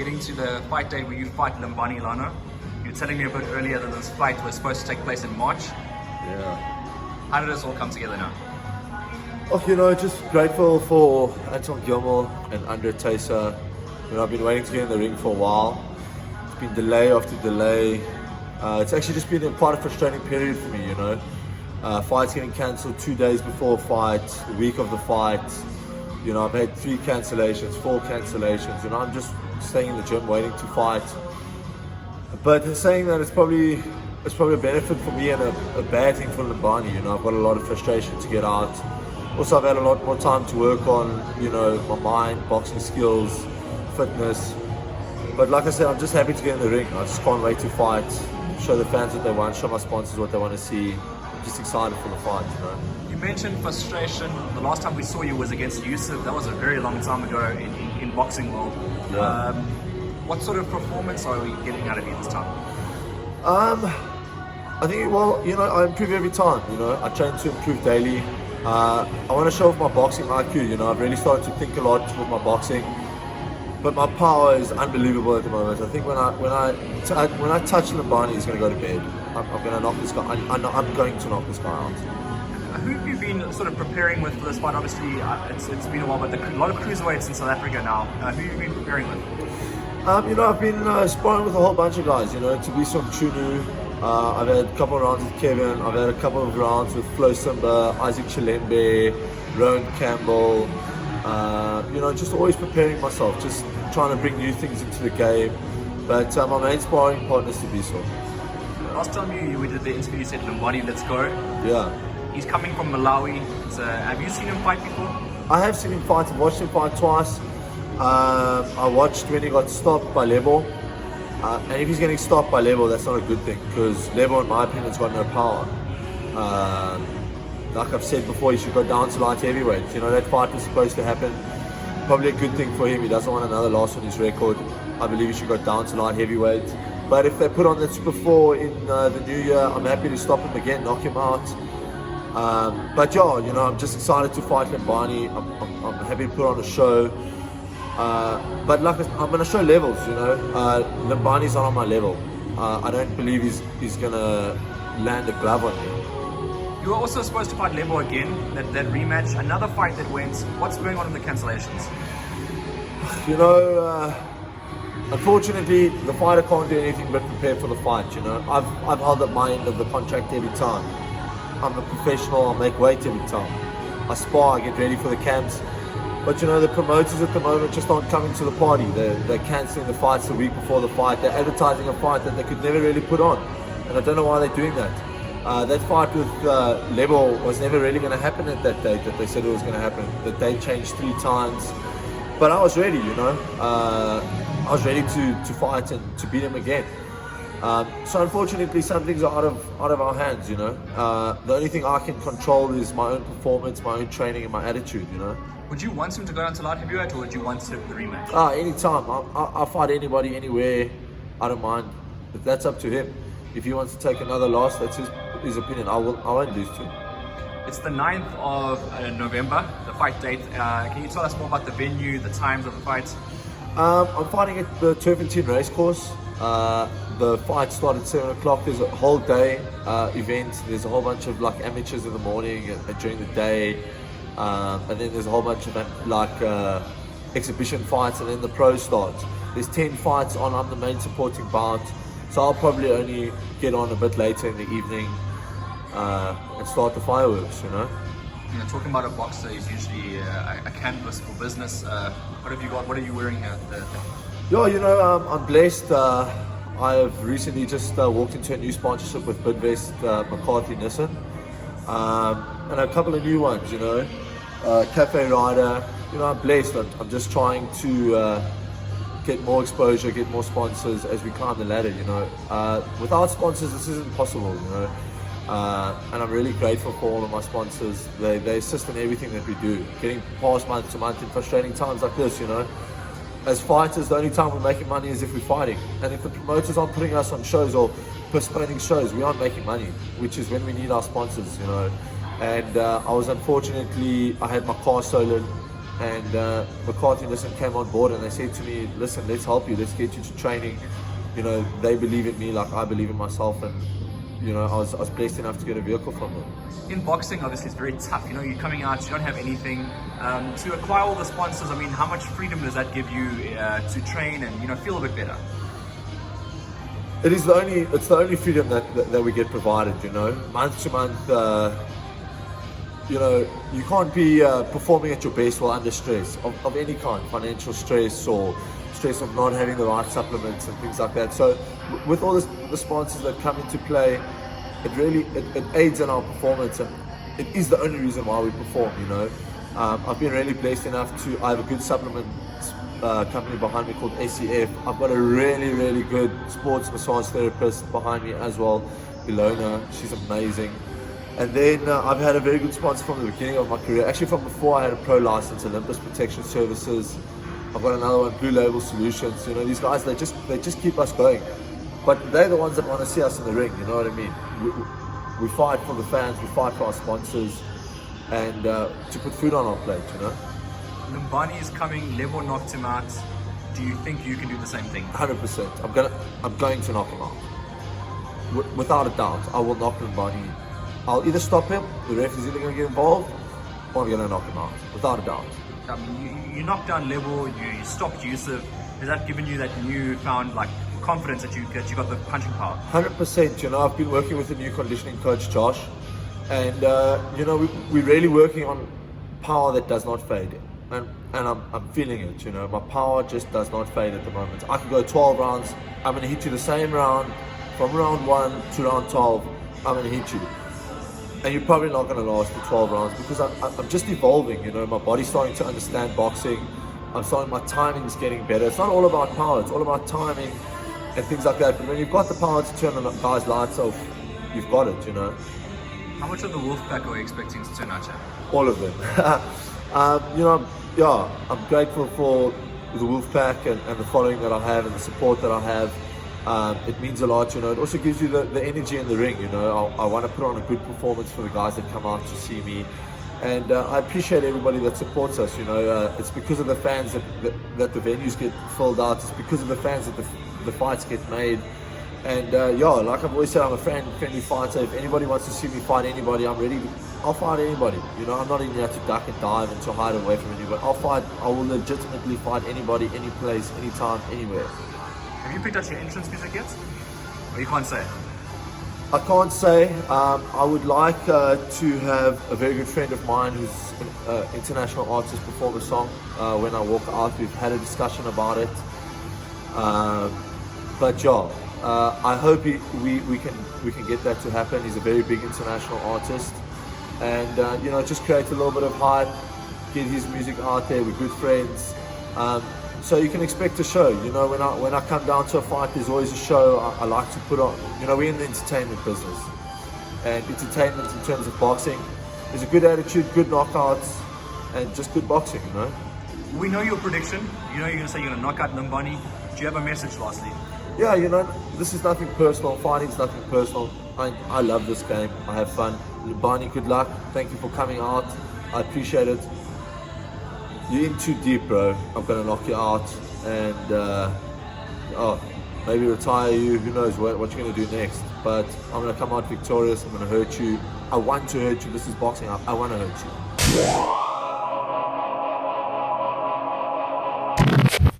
getting to the fight date where you fight LIMBANI LANO. You were telling me a bit earlier that this fight was supposed to take place in March. Yeah. How did this all come together now? Oh, you know, just grateful for Anton Gilmore and Andre Tesa. You know, I've been waiting to get in the ring for a while. It's been delay after delay. It's actually just been quite a frustrating period for me, you know. Fights getting cancelled 2 days before a fight, the week of the fight. You know, I've had 3 cancellations, 4 cancellations. You know, I'm just staying in the gym waiting to fight. But they're saying that it's probably a benefit for me and a bad thing for LIMBANI. You know, I've got a lot of frustration to get out. Also, I've had a lot more time to work on, you know, my mind, boxing skills, fitness. But like I said, I'm just happy to get in the ring. I just can't wait to fight, show the fans what they want, show my sponsors what they want to see. I'm just excited for the fight, you know. You mentioned frustration. The last time we saw you was against Yusuf. That was a very long time ago in boxing world. Yeah. What sort of performance are we getting out of you this time? I think, well, you know, I improve every time, you know. I train to improve daily. I want to show off my boxing IQ, you know. I've really started to think a lot with my boxing. But my power is unbelievable at the moment. I think when I touch LIMBANI, he's going to go to bed. I'm going to knock this guy. I'm going to knock this guy out. Who have you been sort of preparing with for this fight? Obviously, it's been a while, but a lot of cruiserweights in South Africa now. Who have you been preparing with? You know, I've been sparring with a whole bunch of guys. You know, Tabiso Mchunu. I've had a couple of rounds with Kevin. I've had a couple of rounds with Flo Simba, Isaac Chilembe, Rowan Campbell. You know, just always preparing myself, just trying to bring new things into the game. But my main sparring partner is Tabiso. Last time we did the interview, you said, LIMBANI, let's go. Yeah. He's coming from Malawi. Have you seen him fight before? I have seen him fight. I've watched him fight twice. I watched when he got stopped by Lebo. And if he's getting stopped by Lebo, that's not a good thing, because Lebo, in my opinion, has got no power. Like I've said before, he should go down to light heavyweight. You know, that fight was supposed to happen. Probably a good thing for him. He doesn't want another loss on his record. I believe he should go down to light heavyweight. But if they put on that Super 4 in the new year, I'm happy to stop him again, knock him out. But yeah, you know, I'm just excited to fight LIMBANI. I'm happy to put on a show. But like I'm going to show levels, you know. LIMBANI's not on my level. I don't believe he's going to land a glove on me. You were also supposed to fight Lebo again, that rematch, another fight that went. What's going on in the cancellations? You know, unfortunately, the fighter can't do anything but prepare for the fight, you know. I've held up my end of the contract every time. I'm a professional, I make weight every time. I spar, I get ready for the camps. But you know, the promoters at the moment just aren't coming to the party. They're cancelling the fights the week before the fight. They're advertising a fight that they could never really put on. And I don't know why they're doing that. That fight with Lebo was never really going to happen at that date that they said it was going to happen. The date changed 3 times. But I was ready, you know. I was ready to fight and to beat him again. So unfortunately, some things are out of our hands, you know. The only thing I can control is my own performance, my own training, and my attitude, you know. Would you want him to go down to light heavyweight, or would you want the rematch? Anytime. I'll fight anybody, anywhere. I don't mind. But that's up to him. If he wants to take another loss, that's his opinion. I won't lose to him. It's the 9th of November, the fight date. Can you tell us more about the venue, the times of the fights? I'm fighting at the Turpentine Racecourse. The fight started at 7 o'clock. There's a whole day event. There's a whole bunch of like amateurs in the morning and during the day. And then there's a whole bunch of like exhibition fights, and then the pros start. There's 10 fights on. I'm the main supporting bout. So I'll probably only get on a bit later in the evening and start the fireworks, you know. You know, talking about a boxer is usually a canvas for business. What have you got? What are you wearing here? Yeah, you know, I'm blessed. I have recently just walked into a new sponsorship with Bidvest, McCarthy Nissan, and a couple of new ones, you know, Cafe Rider. You know, I'm blessed. I'm just trying to get more exposure, get more sponsors as we climb the ladder, you know. Without sponsors, this isn't possible, you know. And I'm really grateful for all of my sponsors. They assist in everything that we do. Getting past month to month in frustrating times like this, you know. As fighters, the only time we're making money is if we're fighting. And if the promoters aren't putting us on shows or postponing shows, we aren't making money, which is when we need our sponsors, you know. And I had my car stolen and McCarthy and Listen came on board and they said to me, listen, let's help you, let's get you to training. You know, they believe in me like I believe in myself, and you know, I was blessed enough to get a vehicle from them. In boxing, obviously, it's very tough. You know, you're coming out, you don't have anything. To acquire all the sponsors, I mean, how much freedom does that give you to train and, you know, feel a bit better? It's the only freedom that we get provided, you know, month to month. You know, you can't be performing at your best while under stress of any kind, financial stress or stress of not having the right supplements and things like that. So with all the sponsors that come into play, it aids in our performance, and it is the only reason why we perform, you know. I've been really blessed enough I have a good supplement company behind me called SEF. I've got a really good sports massage therapist behind me as well, Ilona. She's amazing. And then I've had a very good sponsor from the beginning of my career. Actually, from before I had a pro license, Olympus Protection Services. I've got another one, Blue Label Solutions. You know, these guys, they just keep us going. But they're the ones that want to see us in the ring, you know what I mean? We fight for the fans, we fight for our sponsors, and to put food on our plate, you know? Limbani is coming, Lebo knocked him out. Do you think you can do the same thing? 100%. I'm going to knock him out. Without a doubt, I will knock Limbani. I'll either stop him, the ref is either going to get involved, or I'm going to knock him out, without a doubt. I mean, you knocked down Lebo, you stopped Yusuf. Has that given you that newfound like confidence that you got the punching power? 100%. You know, I've been working with the new conditioning coach, Josh, and you know, we're really working on power that does not fade, and I'm feeling it. You know, my power just does not fade at the moment. I could go 12 rounds. I'm going to hit you the same round, from round 1 to round 12. I'm going to hit you. And you're probably not going to last for 12 rounds because I'm just evolving, you know, my body's starting to understand boxing. I'm starting, my timing's getting better. It's not all about power, it's all about timing and things like that. But when you've got the power to turn the guy's lights off, you've got it, you know. How much of the Wolfpack are you expecting to turn out, Chad? All of them. You know, yeah, I'm grateful for the Wolfpack and the following that I have and the support that I have. It means a lot, you know. It also gives you the energy in the ring, you know. I want to put on a good performance for the guys that come out to see me, and I appreciate everybody that supports us, you know. It's because of the fans that the venues get filled out. It's because of the fans that the fights get made, and yeah, like I've always said, I'm a friendly fighter. If anybody wants to see me fight anybody, I'm ready. I'll fight anybody, you know. I'm not in there to duck and dive and to hide away from anybody. I will legitimately fight anybody, any place, anytime, anywhere. Have you picked out your entrance music yet? Or you can't say? I can't say. I would like to have a very good friend of mine who's an international artist perform a song when I walk out. We've had a discussion about it. But yeah, I hope we can get that to happen. He's a very big international artist, and you know, just create a little bit of hype, get his music out there. We're good friends. So you can expect a show, you know. When I come down to a fight, there's always a show I like to put on. You know, we're in the entertainment business, and entertainment in terms of boxing is a good attitude, good knockouts, and just good boxing, you know. We know your prediction. You know you're going to say you're going to knock out Limbani. Do you have a message lastly? Yeah, you know, this is nothing personal. Fighting's nothing personal. I love this game. I have fun. Limbani, good luck. Thank you for coming out. I appreciate it. You're in too deep, bro. I'm gonna knock you out, and maybe retire you. Who knows what you're gonna do next? But I'm gonna come out victorious. I'm gonna hurt you. I want to hurt you. This is boxing. I want to hurt you.